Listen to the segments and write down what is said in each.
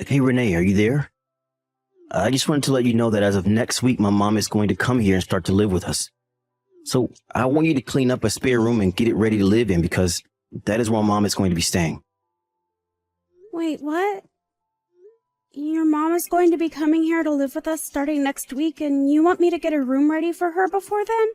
Hey Renee, are you there? I just wanted to let you know that as of next week, my mom is going to come here and start to live with us. So I want you to clean up a spare room and get it ready to live in because that is where mom is going to be staying. Wait, what? Your mom is going to be coming here to live with us starting next week, and you want me to get a room ready for her before then?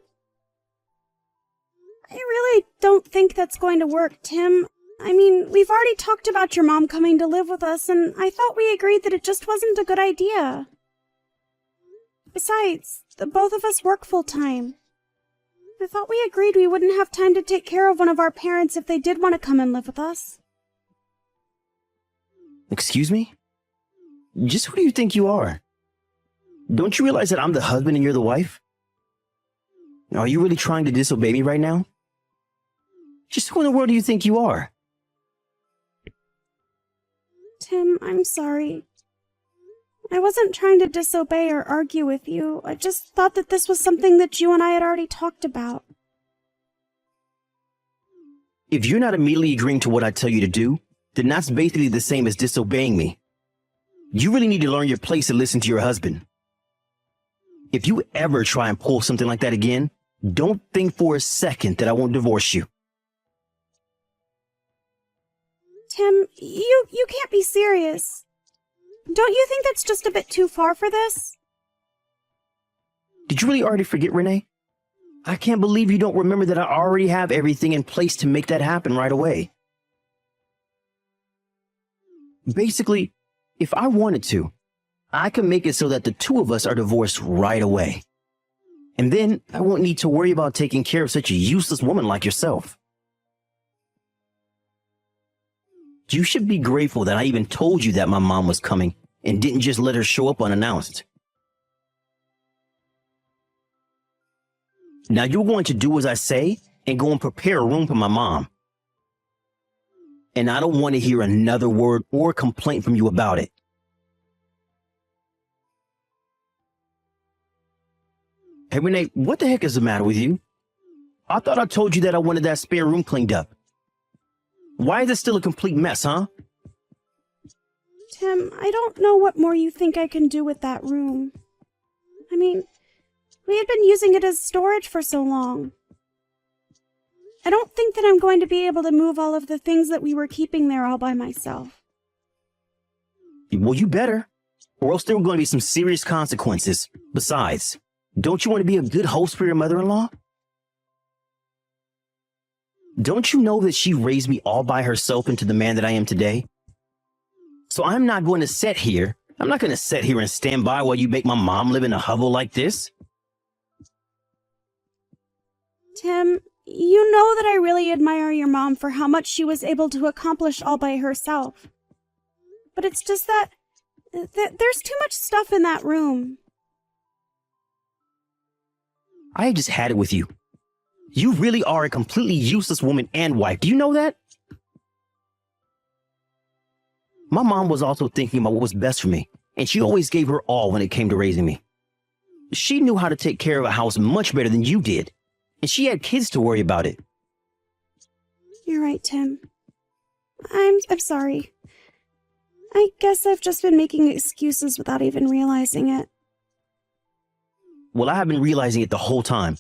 I really don't think that's going to work, Tim. I mean, we've already talked about your mom coming to live with us, and I thought we agreed that it just wasn't a good idea. Besides, the both of us work full-time. I thought we agreed we wouldn't have time to take care of one of our parents if they did want to come and live with us. Excuse me? Just who do you think you are? Don't you realize that I'm the husband and you're the wife? Are you really trying to disobey me right now? Just who in the world do you think you are? Tim, I'm sorry. I wasn't trying to disobey or argue with you. I just thought that this was something that you and I had already talked about. If you're not immediately agreeing to what I tell you to do, then that's basically the same as disobeying me. You really need to learn your place and listen to your husband. If you ever try and pull something like that again, don't think for a second that I won't divorce you. Tim, you can't be serious. Don't you think that's just a bit too far for this? Did you really already forget, Renee? I can't believe you don't remember that I already have everything in place to make that happen right away. Basically, if I wanted to, I could make it so that the two of us are divorced right away. And then I won't need to worry about taking care of such a useless woman like yourself. You should be grateful that I even told you that my mom was coming and didn't just let her show up unannounced. Now you're going to do as I say and go and prepare a room for my mom. And I don't want to hear another word or complaint from you about it. Hey Renee, what the heck is the matter with you? I thought I told you that I wanted that spare room cleaned up. Why is it still a complete mess, huh? Tim, I don't know what more you think I can do with that room. I mean, we had been using it as storage for so long. I don't think that I'm going to be able to move all of the things that we were keeping there all by myself. Well, you better, or else there are going to be some serious consequences. Besides, don't you want to be a good host for your mother-in-law? Don't you know that she raised me all by herself into the man that I am today? So I'm not going to sit here and stand by while you make my mom live in a hovel like this. Tim, you know that I really admire your mom for how much she was able to accomplish all by herself. But it's just that there's too much stuff in that room. I have just had it with you. You really are a completely useless woman and wife. Do you know that? My mom was also thinking about what was best for me, and she always gave her all when it came to raising me. She knew how to take care of a house much better than you did, and she had kids to worry about it. You're right, Tim. I'm sorry. I guess I've just been making excuses without even realizing it. Well, I have been realizing it the whole time.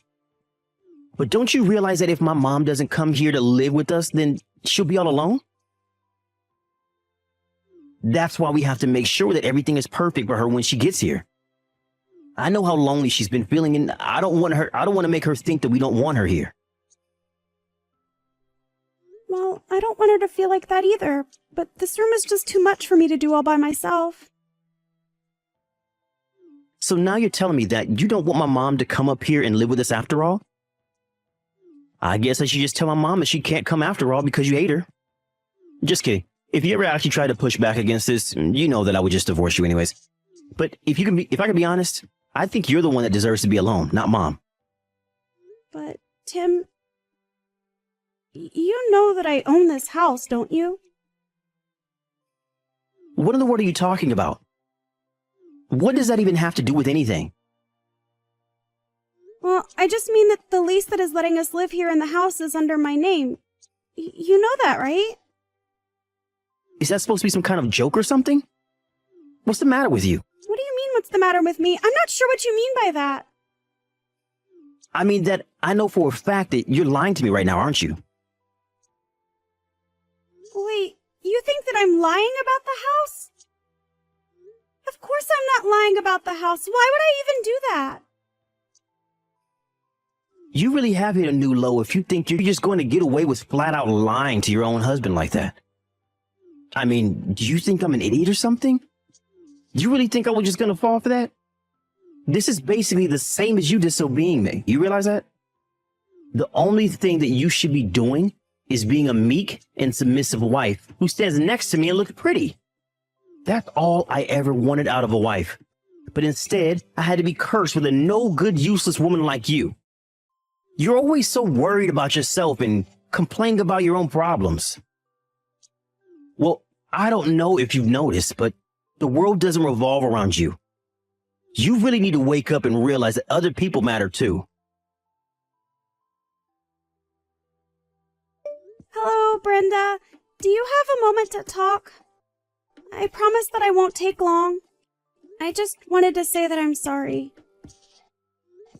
But don't you realize that if my mom doesn't come here to live with us, then she'll be all alone? That's why we have to make sure that everything is perfect for her when she gets here. I know how lonely she's been feeling, and I don't want to make her think that we don't want her here. Well, I don't want her to feel like that either, but this room is just too much for me to do all by myself. So now you're telling me that you don't want my mom to come up here and live with us after all? I guess I should just tell my mom that she can't come after all because you hate her. Just kidding. If you ever actually try to push back against this, you know that I would just divorce you anyways. But if I can be honest, I think you're the one that deserves to be alone, not mom. But, Tim, you know that I own this house, don't you? What in the world are you talking about? What does that even have to do with anything? Well, I just mean that the lease that is letting us live here in the house is under my name. You know that, right? Is that supposed to be some kind of joke or something? What's the matter with you? What do you mean, what's the matter with me? I'm not sure what you mean by that. I mean that I know for a fact that you're lying to me right now, aren't you? Wait, you think that I'm lying about the house? Of course I'm not lying about the house. Why would I even do that? You really have hit a new low if you think you're just going to get away with flat out lying to your own husband like that. I mean, do you think I'm an idiot or something? Do you really think I was just going to fall for that? This is basically the same as you disobeying me. You realize that? The only thing that you should be doing is being a meek and submissive wife who stands next to me and looks pretty. That's all I ever wanted out of a wife. But instead, I had to be cursed with a no good, useless woman like you. You're always so worried about yourself and complaining about your own problems. Well, I don't know if you've noticed, but the world doesn't revolve around you. You really need to wake up and realize that other people matter too. Hello, Brenda. Do you have a moment to talk? I promise that I won't take long. I just wanted to say that I'm sorry.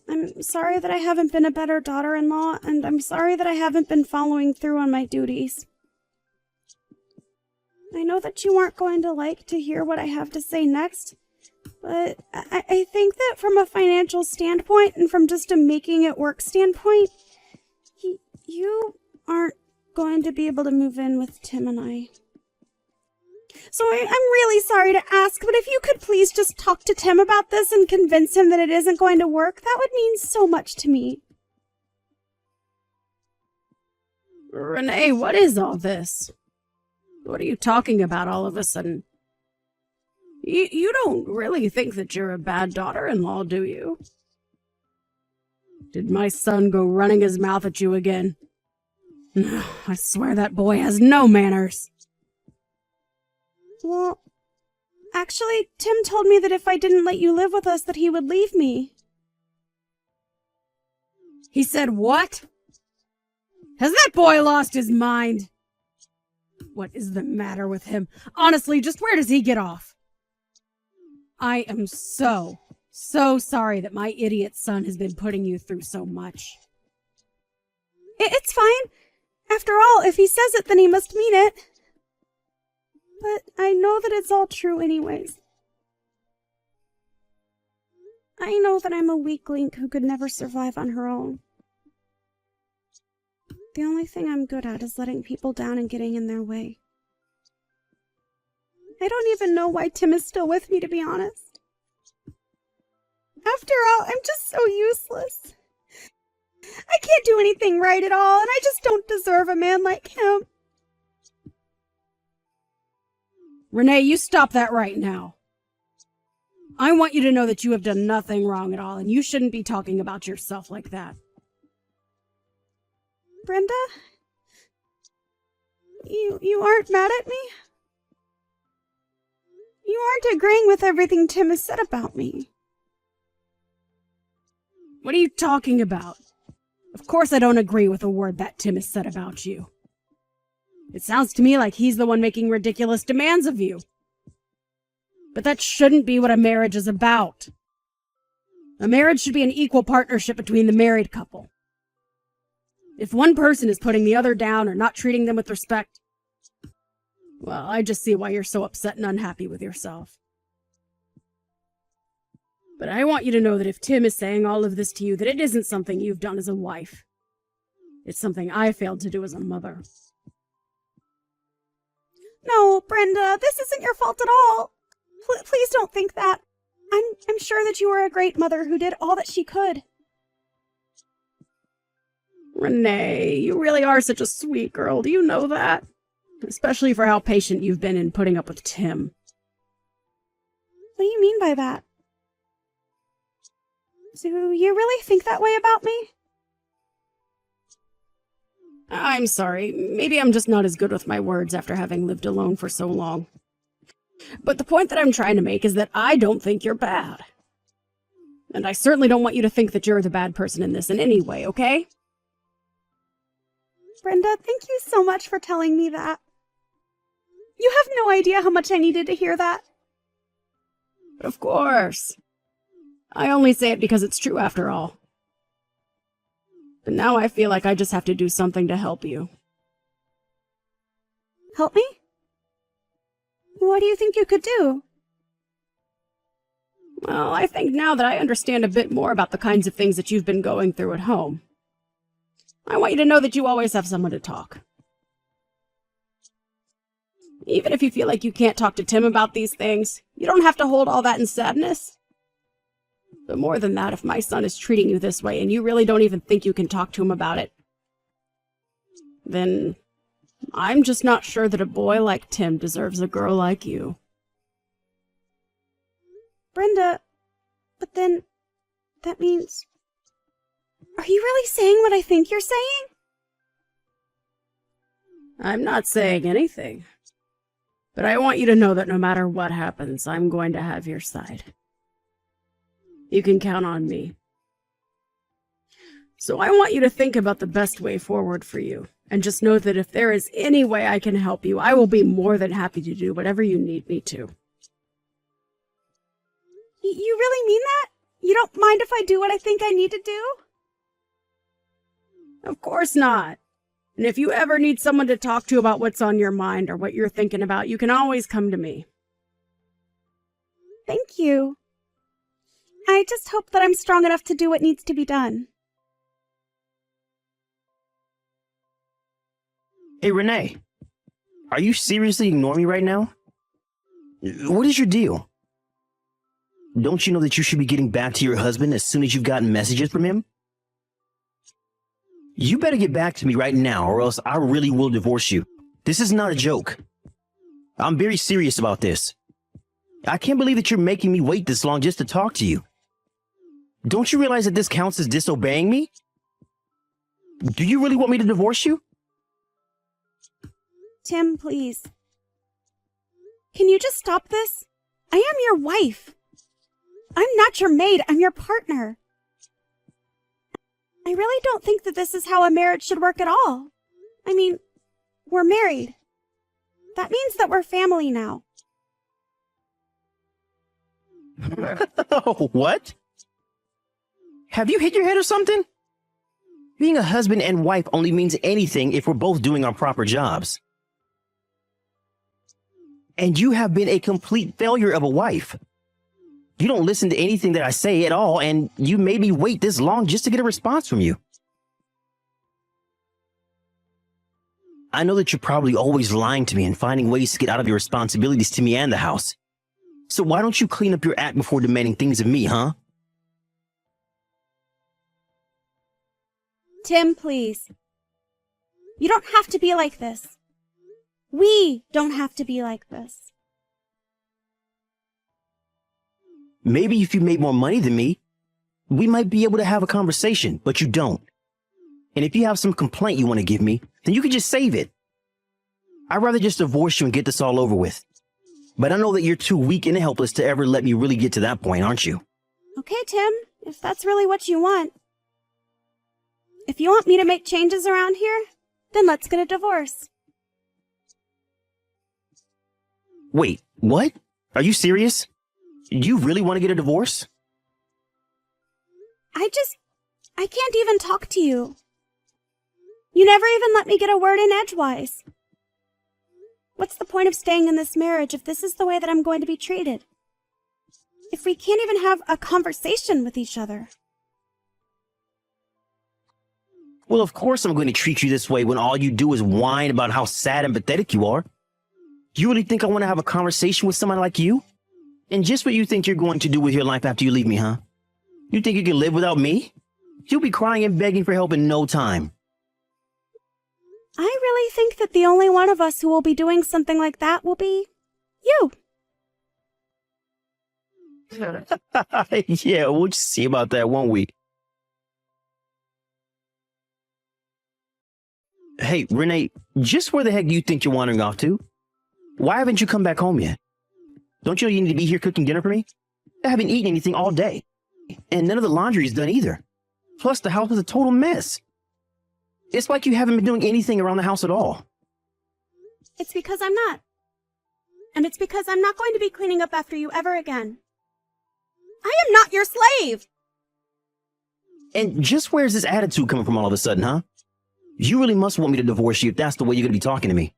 I'm sorry that I haven't been a better daughter-in-law, and I'm sorry that I haven't been following through on my duties. I know that you aren't going to like to hear what I have to say next, but I think that from a financial standpoint and from just a making it work standpoint, you aren't going to be able to move in with Tim and I. So I'm really sorry to ask, but if you could please just talk to Tim about this and convince him that it isn't going to work, that would mean so much to me. Renee, what is all this? What are you talking about all of a sudden? You don't really think that you're a bad daughter-in-law, do you? Did my son go running his mouth at you again? I swear that boy has no manners. Well, actually, Tim told me that if I didn't let you live with us, that he would leave me. He said what? Has that boy lost his mind? What is the matter with him? Honestly, just where does he get off? I am so sorry that my idiot son has been putting you through so much. It's fine. After all, if he says it, then he must mean it. But I know that it's all true anyways. I know that I'm a weak link who could never survive on her own. The only thing I'm good at is letting people down and getting in their way. I don't even know why Tim is still with me, to be honest. After all, I'm just so useless. I can't do anything right at all, and I just don't deserve a man like him. Renee, you stop that right now. I want you to know that you have done nothing wrong at all, and you shouldn't be talking about yourself like that. Brenda? You aren't mad at me? You aren't agreeing with everything Tim has said about me. What are you talking about? Of course I don't agree with a word that Tim has said about you. It sounds to me like he's the one making ridiculous demands of you. But that shouldn't be what a marriage is about. A marriage should be an equal partnership between the married couple. If one person is putting the other down or not treating them with respect, well, I just see why you're so upset and unhappy with yourself. But I want you to know that if Tim is saying all of this to you, that it isn't something you've done as a wife. It's something I failed to do as a mother. No, Brenda, this isn't your fault at all. Please don't think that. I'm sure that you were a great mother who did all that she could. Renee, you really are such a sweet girl. Do you know that? Especially for how patient you've been in putting up with Tim. What do you mean by that? Do you really think that way about me? I'm sorry. Maybe I'm just not as good with my words after having lived alone for so long. But the point that I'm trying to make is that I don't think you're bad. And I certainly don't want you to think that you're the bad person in this in any way, okay? Brenda, thank you so much for telling me that. You have no idea how much I needed to hear that. Of course. I only say it because it's true after all. But now I feel like I just have to do something to help you. Help me? What do you think you could do? Well, I think now that I understand a bit more about the kinds of things that you've been going through at home, I want you to know that you always have someone to talk. Even if you feel like you can't talk to Tim about these things, you don't have to hold all that in sadness. But more than that, if my son is treating you this way and you really don't even think you can talk to him about it, then I'm just not sure that a boy like Tim deserves a girl like you. Brenda, but then that means... Are you really saying what I think you're saying? I'm not saying anything. But I want you to know that no matter what happens, I'm going to have your side. You can count on me. So I want you to think about the best way forward for you. And just know that if there is any way I can help you, I will be more than happy to do whatever you need me to. You really mean that? You don't mind if I do what I think I need to do? Of course not. And if you ever need someone to talk to about what's on your mind or what you're thinking about, you can always come to me. Thank you. I just hope that I'm strong enough to do what needs to be done. Hey, Renee. Are you seriously ignoring me right now? What is your deal? Don't you know that you should be getting back to your husband as soon as you've gotten messages from him? You better get back to me right now, or else I really will divorce you. This is not a joke. I'm very serious about this. I can't believe that you're making me wait this long just to talk to you. Don't you realize that this counts as disobeying me? Do you really want me to divorce you? Tim, please. Can you just stop this? I am your wife. I'm not your maid, I'm your partner. I really don't think that this is how a marriage should work at all. I mean, we're married. That means that we're family now. What? Have you hit your head or something? Being a husband and wife only means anything if we're both doing our proper jobs. And you have been a complete failure of a wife. You don't listen to anything that I say at all, and you made me wait this long just to get a response from you. I know that you're probably always lying to me and finding ways to get out of your responsibilities to me and the house. So why don't you clean up your act before demanding things of me, huh? Tim, please. You don't have to be like this. We don't have to be like this. Maybe if you made more money than me, we might be able to have a conversation, but you don't. And if you have some complaint you want to give me, then you can just save it. I'd rather just divorce you and get this all over with. But I know that you're too weak and helpless to ever let me really get to that point, aren't you? Okay, Tim, if that's really what you want. If you want me to make changes around here, then let's get a divorce. Wait, what? Are you serious? You really want to get a divorce? I can't even talk to you. You never even let me get a word in edgewise. What's the point of staying in this marriage if this is the way that I'm going to be treated? If we can't even have a conversation with each other? Well, of course I'm going to treat you this way when all you do is whine about how sad and pathetic you are. You really think I want to have a conversation with someone like you? And just what you think you're going to do with your life after you leave me, huh? You think you can live without me? You'll be crying and begging for help in no time. I really think that the only one of us who will be doing something like that will be you. Yeah, we'll just see about that, won't we? Hey, Renee, just where the heck do you think you're wandering off to? Why haven't you come back home yet? Don't you know you need to be here cooking dinner for me? I haven't eaten anything all day. And none of the laundry is done either. Plus, the house is a total mess. It's like you haven't been doing anything around the house at all. It's because I'm not. And it's because I'm not going to be cleaning up after you ever again. I am not your slave! And just where's this attitude coming from all of a sudden, huh? You really must want me to divorce you if that's the way you're going to be talking to me.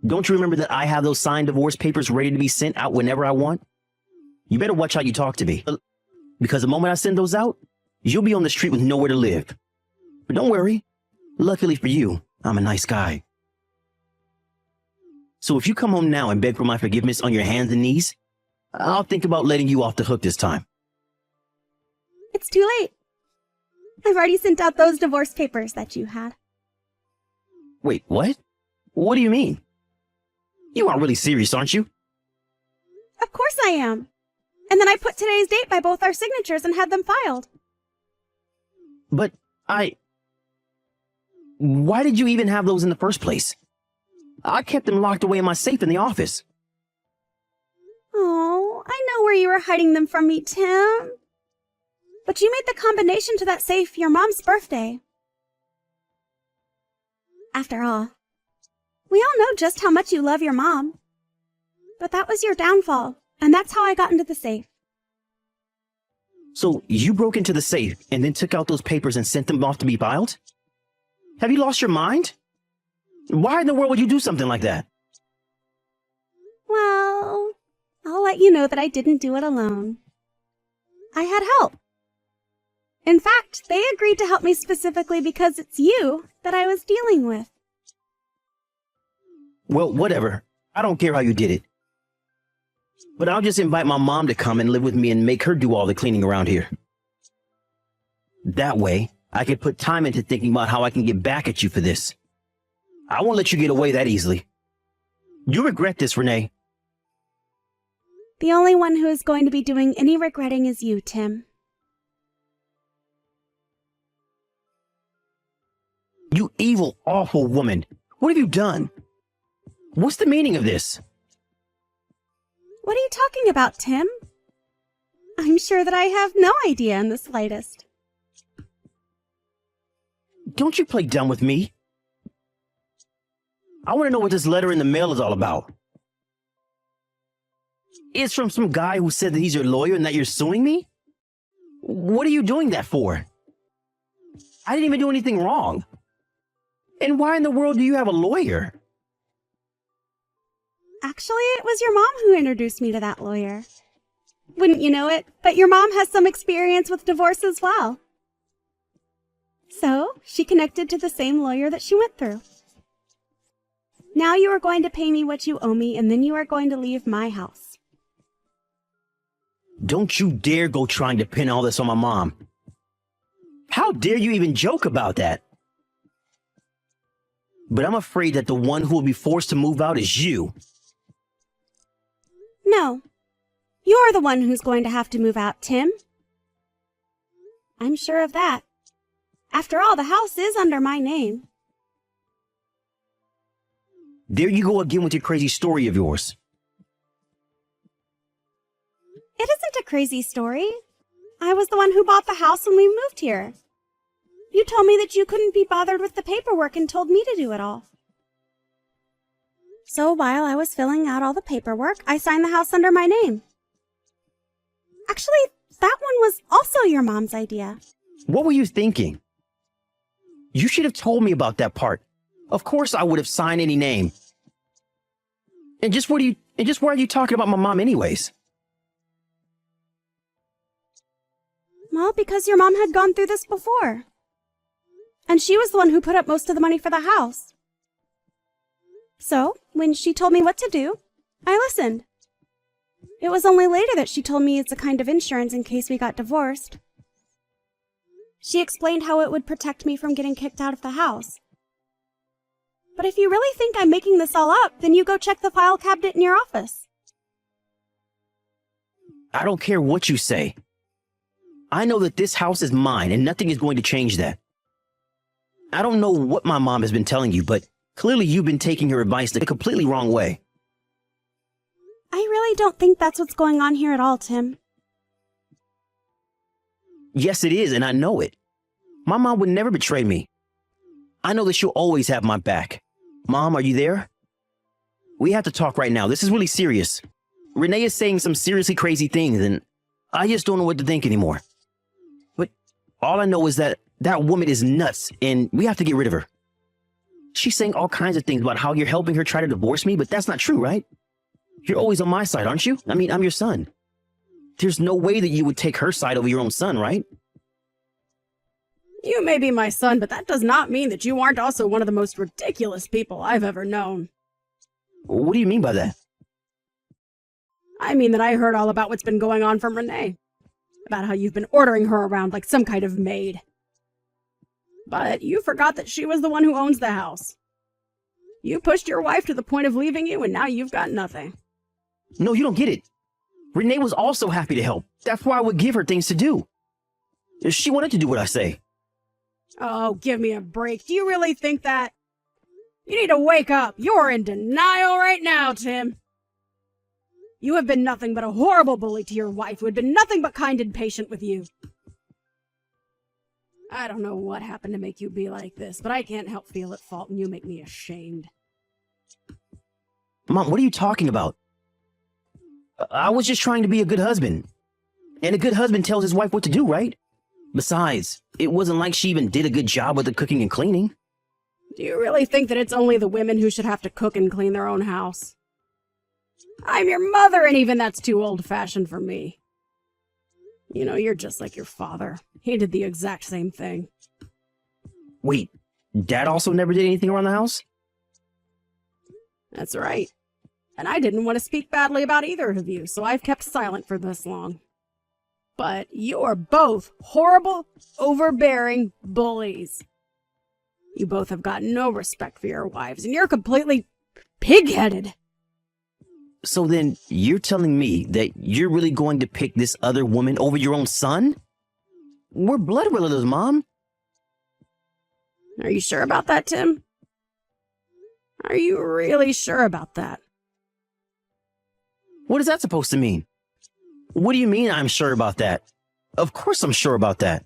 Don't you remember that I have those signed divorce papers ready to be sent out whenever I want? You better watch how you talk to me. Because the moment I send those out, you'll be on the street with nowhere to live. But don't worry. Luckily for you, I'm a nice guy. So if you come home now and beg for my forgiveness on your hands and knees, I'll think about letting you off the hook this time. It's too late. I've already sent out those divorce papers that you had. Wait, what? What do you mean? You aren't really serious, aren't you? Of course I am. And then I put today's date by both our signatures and had them filed. But why did you even have those in the first place? I kept them locked away in my safe in the office. Oh, I know where you were hiding them from me, Tim. But you made the combination to that safe your mom's birthday. After all, we all know just how much you love your mom. But that was your downfall, and that's how I got into the safe. So you broke into the safe and then took out those papers and sent them off to be filed? Have you lost your mind? Why in the world would you do something like that? Well, I'll let you know that I didn't do it alone. I had help. In fact, they agreed to help me specifically because it's you that I was dealing with. Well, whatever. I don't care how you did it. But I'll just invite my mom to come and live with me and make her do all the cleaning around here. That way, I can put time into thinking about how I can get back at you for this. I won't let you get away that easily. You regret this, Renee. The only one who is going to be doing any regretting is you, Tim. You evil, awful woman. What have you done? What's the meaning of this? What are you talking about, Tim? I'm sure that I have no idea in the slightest. Don't you play dumb with me. I want to know what this letter in the mail is all about. It's from some guy who said that he's your lawyer and that you're suing me? What are you doing that for? I didn't even do anything wrong. And why in the world do you have a lawyer? Actually, it was your mom who introduced me to that lawyer. Wouldn't you know it, but your mom has some experience with divorce as well. So, she connected to the same lawyer that she went through. Now you are going to pay me what you owe me, and then you are going to leave my house. Don't you dare go trying to pin all this on my mom. How dare you even joke about that? But I'm afraid that the one who will be forced to move out is you. No, you're the one who's going to have to move out, Tim. I'm sure of that. After all, the house is under my name. There you go again with your crazy story of yours. It isn't a crazy story. I was the one who bought the house when we moved here. You told me that you couldn't be bothered with the paperwork and told me to do it all. So while I was filling out all the paperwork, I signed the house under my name. Actually, that one was also your mom's idea. What were you thinking? You should have told me about that part. Of course I would have signed any name. And just why are you talking about my mom anyways? Well, because your mom had gone through this before. And she was the one who put up most of the money for the house. So, when she told me what to do, I listened. It was only later that she told me it's a kind of insurance in case we got divorced. She explained how it would protect me from getting kicked out of the house. But if you really think I'm making this all up, then you go check the file cabinet in your office. I don't care what you say. I know that this house is mine and nothing is going to change that. I don't know what my mom has been telling you, but clearly you've been taking her advice the completely wrong way. I really don't think that's what's going on here at all, Tim. Yes, it is, and I know it. My mom would never betray me. I know that she'll always have my back. Mom, are you there? We have to talk right now. This is really serious. Renee is saying some seriously crazy things, and I just don't know what to think anymore. But all I know is that that woman is nuts, and we have to get rid of her. She's saying all kinds of things about how you're helping her try to divorce me, but that's not true, right? You're always on my side, aren't you? I mean, I'm your son. There's no way that you would take her side over your own son, right? You may be my son, but that does not mean that you aren't also one of the most ridiculous people I've ever known. What do you mean by that? I mean that I heard all about what's been going on from Renee. About how you've been ordering her around like some kind of maid. But you forgot that she was the one who owns the house. You pushed your wife to the point of leaving you, and now you've got nothing. No, you don't get it. Renee was also happy to help. That's why I would give her things to do. She wanted to do what I say. Oh, give me a break. Do you really think that? You need to wake up. You're in denial right now, Tim. You have been nothing but a horrible bully to your wife, who had been nothing but kind and patient with you. I don't know what happened to make you be like this, but I can't help feel at fault, and you make me ashamed. Mom, what are you talking about? I was just trying to be a good husband. And a good husband tells his wife what to do, right? Besides, it wasn't like she even did a good job with the cooking and cleaning. Do you really think that it's only the women who should have to cook and clean their own house? I'm your mother, and even that's too old-fashioned for me. You know, you're just like your father. He did the exact same thing. Wait, Dad also never did anything around the house? That's right. And I didn't want to speak badly about either of you, so I've kept silent for this long. But you're both horrible, overbearing bullies. You both have got no respect for your wives, and you're completely pig-headed. So then, you're telling me that you're really going to pick this other woman over your own son? We're blood relatives, Mom. Are you sure about that, Tim? Are you really sure about that? What is that supposed to mean? What do you mean I'm sure about that? Of course I'm sure about that.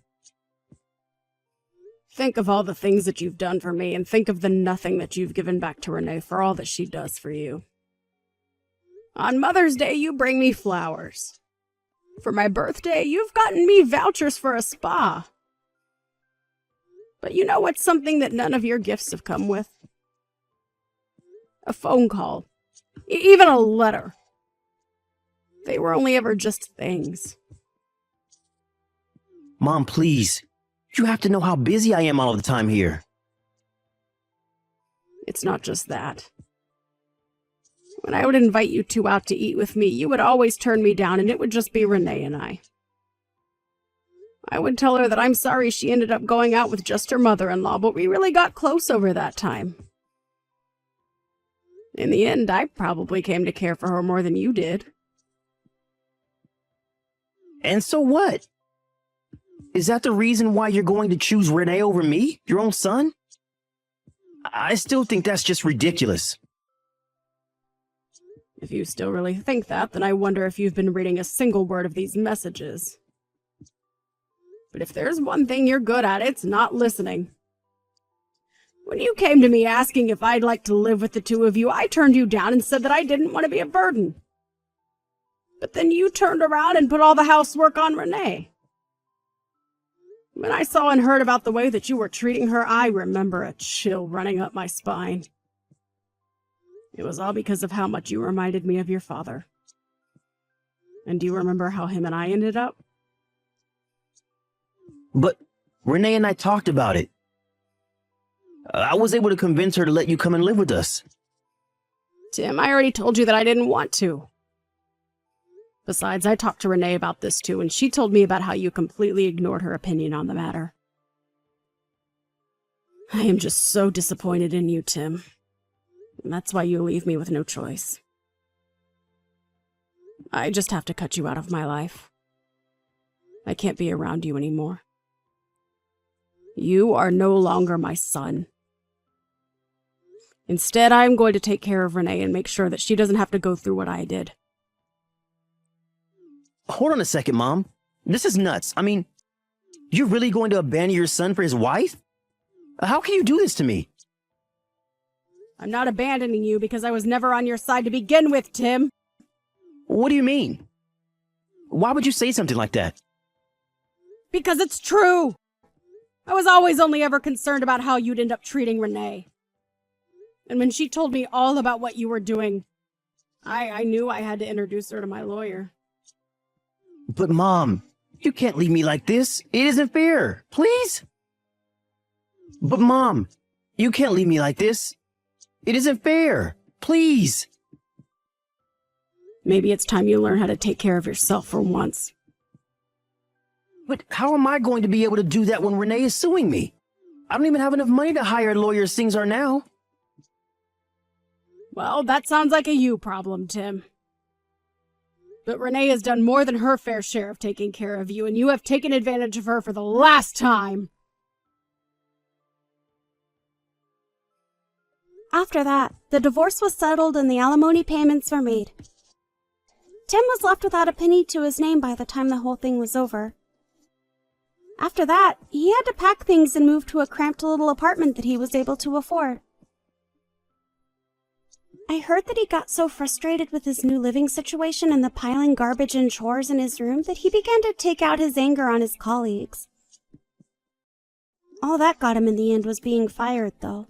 Think of all the things that you've done for me, and think of the nothing that you've given back to Renee for all that she does for you. On Mother's Day, you bring me flowers. For my birthday, you've gotten me vouchers for a spa. But you know what's something that none of your gifts have come with? A phone call. Even a letter. They were only ever just things. Mom, please. You have to know how busy I am all the time here. It's not just that. When I would invite you two out to eat with me, you would always turn me down, and it would just be Renee and I. I would tell her that I'm sorry she ended up going out with just her mother-in-law, but we really got close over that time. In the end, I probably came to care for her more than you did. And so what? Is that the reason why you're going to choose Renee over me, your own son? I still think that's just ridiculous. If you still really think that, then I wonder if you've been reading a single word of these messages. But if there's one thing you're good at, it's not listening. When you came to me asking if I'd like to live with the two of you, I turned you down and said that I didn't want to be a burden. But then you turned around and put all the housework on Renee. When I saw and heard about the way that you were treating her, I remember a chill running up my spine. It was all because of how much you reminded me of your father. And do you remember how him and I ended up? But Renee and I talked about it. I was able to convince her to let you come and live with us. Tim, I already told you that I didn't want to. Besides, I talked to Renee about this too, and she told me about how you completely ignored her opinion on the matter. I am just so disappointed in you, Tim. And that's why you leave me with no choice. I just have to cut you out of my life. I can't be around you anymore. You are no longer my son. Instead, I'm going to take care of Renee and make sure that she doesn't have to go through what I did. Hold on a second, Mom. This is nuts. I mean, you're really going to abandon your son for his wife? How can you do this to me? I'm not abandoning you because I was never on your side to begin with, Tim. What do you mean? Why would you say something like that? Because it's true. I was always only ever concerned about how you'd end up treating Renee. And when she told me all about what you were doing, I knew I had to introduce her to my lawyer. But Mom, you can't leave me like this. It isn't fair. Please? But Mom, you can't leave me like this. It isn't fair. Please. Maybe it's time you learn how to take care of yourself for once. But how am I going to be able to do that when Renee is suing me? I don't even have enough money to hire a lawyer as things are now. Well, that sounds like a you problem, Tim. But Renee has done more than her fair share of taking care of you, and you have taken advantage of her for the last time. After that, the divorce was settled and the alimony payments were made. Tim was left without a penny to his name by the time the whole thing was over. After that, he had to pack things and move to a cramped little apartment that he was able to afford. I heard that he got so frustrated with his new living situation and the piling garbage and chores in his room that he began to take out his anger on his colleagues. All that got him in the end was being fired, though.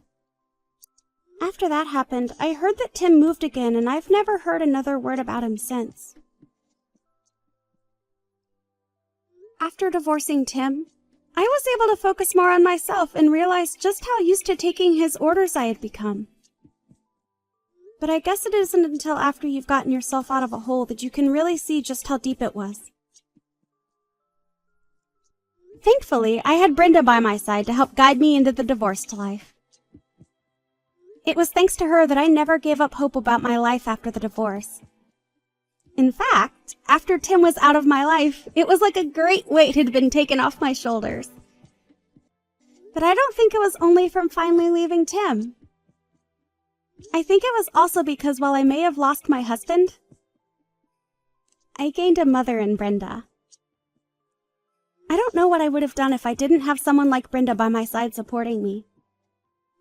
After that happened, I heard that Tim moved again, and I've never heard another word about him since. After divorcing Tim, I was able to focus more on myself and realize just how used to taking his orders I had become. But I guess it isn't until after you've gotten yourself out of a hole that you can really see just how deep it was. Thankfully, I had Brenda by my side to help guide me into the divorced life. It was thanks to her that I never gave up hope about my life after the divorce. In fact, after Tim was out of my life, it was like a great weight had been taken off my shoulders. But I don't think it was only from finally leaving Tim. I think it was also because while I may have lost my husband, I gained a mother in Brenda. I don't know what I would have done if I didn't have someone like Brenda by my side supporting me.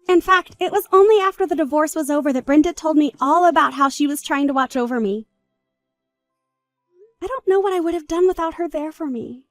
In fact, it was only after the divorce was over that Brenda told me all about how she was trying to watch over me. I don't know what I would have done without her there for me.